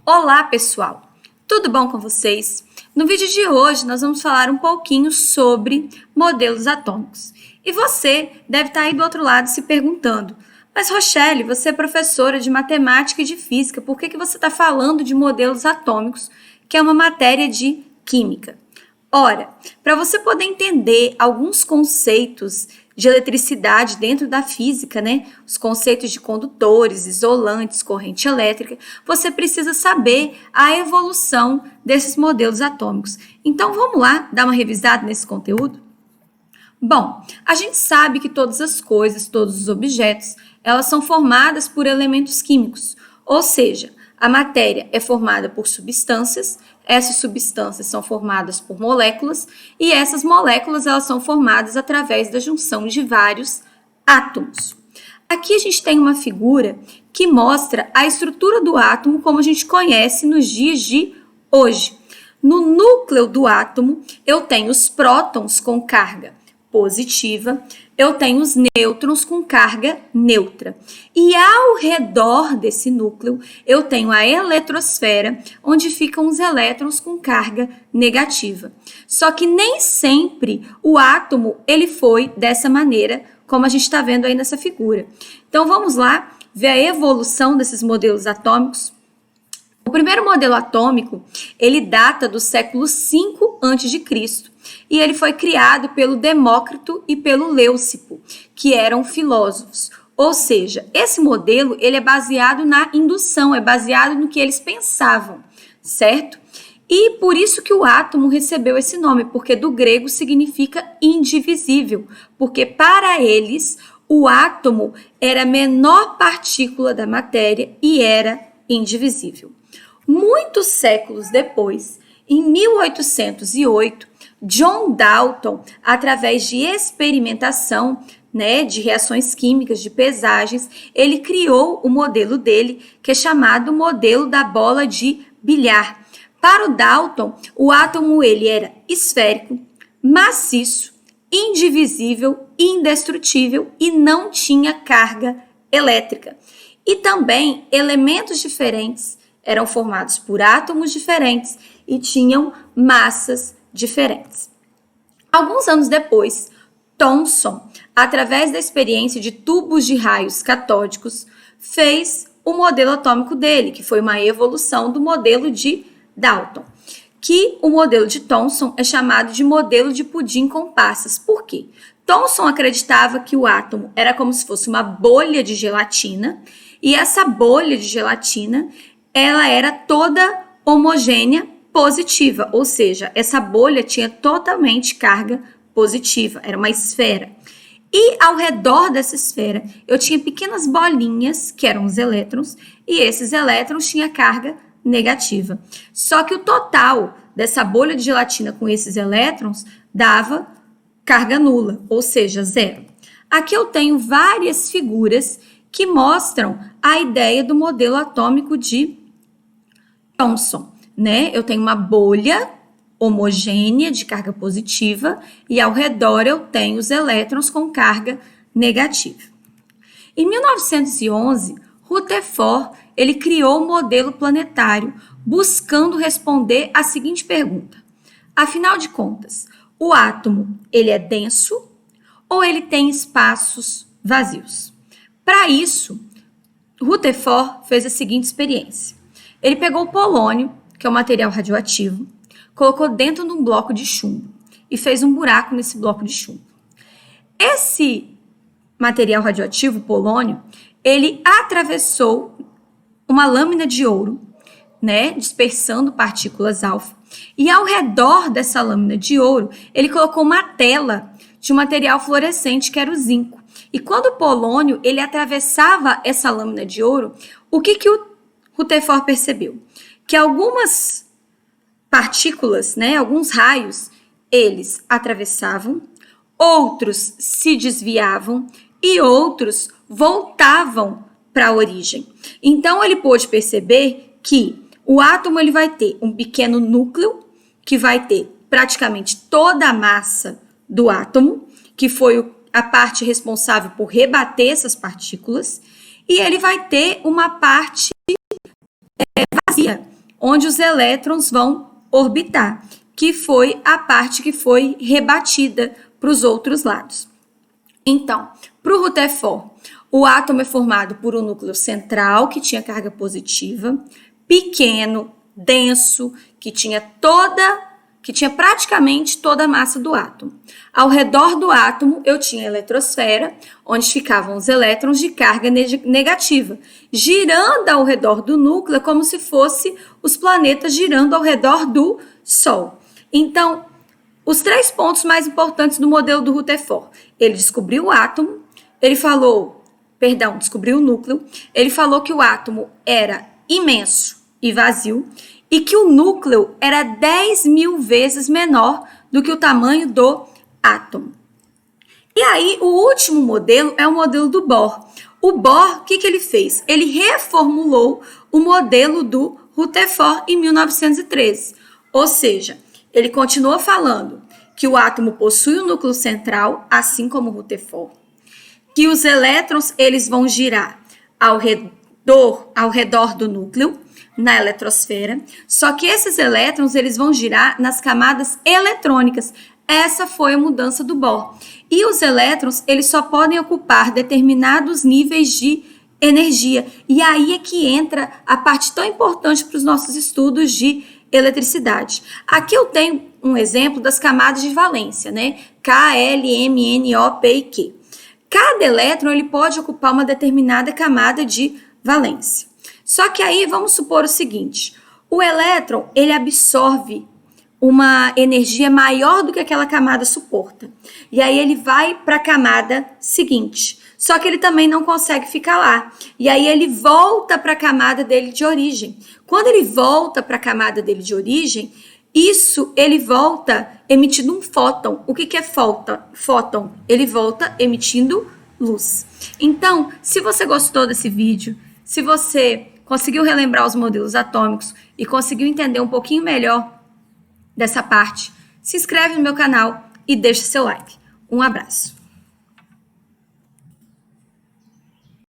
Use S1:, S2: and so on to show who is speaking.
S1: Olá, pessoal! Tudo bom com vocês? No vídeo de hoje, nós vamos falar um pouquinho sobre modelos atômicos. E você deve estar aí do outro lado se perguntando, mas Rochelle, você é professora de matemática e de física, por que você está falando de modelos atômicos, que é uma matéria de química? Ora, para você poder entender alguns conceitos de eletricidade dentro da física, né? Os conceitos de condutores, isolantes, corrente elétrica, você precisa saber a evolução desses modelos atômicos. Então, vamos lá dar uma revisada nesse conteúdo? Bom, a gente sabe que todas as coisas, todos os objetos, elas são formadas por elementos químicos, ou seja, a matéria é formada por substâncias, essas substâncias são formadas por moléculas e essas moléculas elas são formadas através da junção de vários átomos. Aqui a gente tem uma figura que mostra a estrutura do átomo como a gente conhece nos dias de hoje. No núcleo do átomo, eu tenho os prótons com carga positiva, eu tenho os nêutrons com carga neutra. E ao redor desse núcleo, eu tenho a eletrosfera, onde ficam os elétrons com carga negativa. Só que nem sempre o átomo ele foi dessa maneira, como a gente está vendo aí nessa figura. Então, vamos lá ver a evolução desses modelos atômicos. O primeiro modelo atômico, ele data do século V a.C., e ele foi criado pelo Demócrito e pelo Leucipo, que eram filósofos. Ou seja, esse modelo ele é baseado na indução, é baseado no que eles pensavam, certo? E por isso que o átomo recebeu esse nome, porque do grego significa indivisível, porque para eles o átomo era a menor partícula da matéria e era indivisível. Muitos séculos depois, em 1808, John Dalton, através de experimentação, de reações químicas, de pesagens, ele criou o modelo dele, que é chamado modelo da bola de bilhar. Para o Dalton, o átomo ele era esférico, maciço, indivisível, indestrutível e não tinha carga elétrica. E também elementos diferentes eram formados por átomos diferentes e tinham massas diferentes. Alguns anos depois, Thomson, através da experiência de tubos de raios catódicos, fez o modelo atômico dele, que foi uma evolução do modelo de Dalton, que o modelo de Thomson é chamado de modelo de pudim com passas. Por quê? Thomson acreditava que o átomo era como se fosse uma bolha de gelatina, e essa bolha de gelatina ela era toda homogênea positiva, ou seja, essa bolha tinha totalmente carga positiva, era uma esfera. E ao redor dessa esfera, eu tinha pequenas bolinhas, que eram os elétrons, e esses elétrons tinham carga negativa. Só que o total dessa bolha de gelatina com esses elétrons dava carga nula, ou seja, zero. Aqui eu tenho várias figuras que mostram a ideia do modelo atômico de Thomson. Eu tenho uma bolha homogênea de carga positiva e ao redor eu tenho os elétrons com carga negativa. Em 1911, Rutherford ele criou o modelo planetário buscando responder a seguinte pergunta: afinal de contas, o átomo ele é denso ou ele tem espaços vazios? Para isso, Rutherford fez a seguinte experiência. Ele pegou o polônio, que é um material radioativo, colocou dentro de um bloco de chumbo e fez um buraco nesse bloco de chumbo. Esse material radioativo, polônio, ele atravessou uma lâmina de ouro, dispersando partículas alfa, e ao redor dessa lâmina de ouro, ele colocou uma tela de um material fluorescente, que era o zinco. E quando o polônio ele atravessava essa lâmina de ouro, o que o Rutherford percebeu? Que algumas partículas, alguns raios, eles atravessavam, outros se desviavam e outros voltavam para a origem. Então, ele pôde perceber que o átomo ele vai ter um pequeno núcleo, que vai ter praticamente toda a massa do átomo, que foi a parte responsável por rebater essas partículas, e ele vai ter uma parte vazia, onde os elétrons vão orbitar, que foi a parte que foi rebatida para os outros lados. Então, para o Rutherford, o átomo é formado por um núcleo central, que tinha carga positiva, pequeno, denso, que tinha praticamente toda a massa do átomo. Ao redor do átomo, eu tinha a eletrosfera, onde ficavam os elétrons de carga negativa, girando ao redor do núcleo, como se fosse os planetas girando ao redor do Sol. Então, os 3 pontos mais importantes do modelo do Rutherford. Ele descobriu o átomo, descobriu o núcleo, ele falou que o átomo era imenso e vazio, e que o núcleo era 10.000 vezes menor do que o tamanho do átomo. E aí, o último modelo é o modelo do Bohr. O Bohr, o que ele fez? Ele reformulou o modelo do Rutherford em 1913. Ou seja, ele continuou falando que o átomo possui um núcleo central, assim como o Rutherford, que os elétrons eles vão girar ao redor do núcleo, na eletrosfera, só que esses elétrons eles vão girar nas camadas eletrônicas. Essa foi a mudança do Bohr. E os elétrons eles só podem ocupar determinados níveis de energia. E aí é que entra a parte tão importante para os nossos estudos de eletricidade. Aqui eu tenho um exemplo das camadas de valência, né? K, L, M, N, O, P e Q. Cada elétron ele pode ocupar uma determinada camada de valência. Só que aí vamos supor o seguinte, o elétron ele absorve uma energia maior do que aquela camada suporta. E aí ele vai para a camada seguinte. Só que ele também não consegue ficar lá. E aí ele volta para a camada dele de origem. Quando ele volta para a camada dele de origem, ele volta emitindo um fóton. O que é fóton? Ele volta emitindo luz. Então, se você gostou desse vídeo, se você conseguiu relembrar os modelos atômicos e conseguiu entender um pouquinho melhor dessa parte, se inscreve no meu canal e deixa seu like. Um abraço.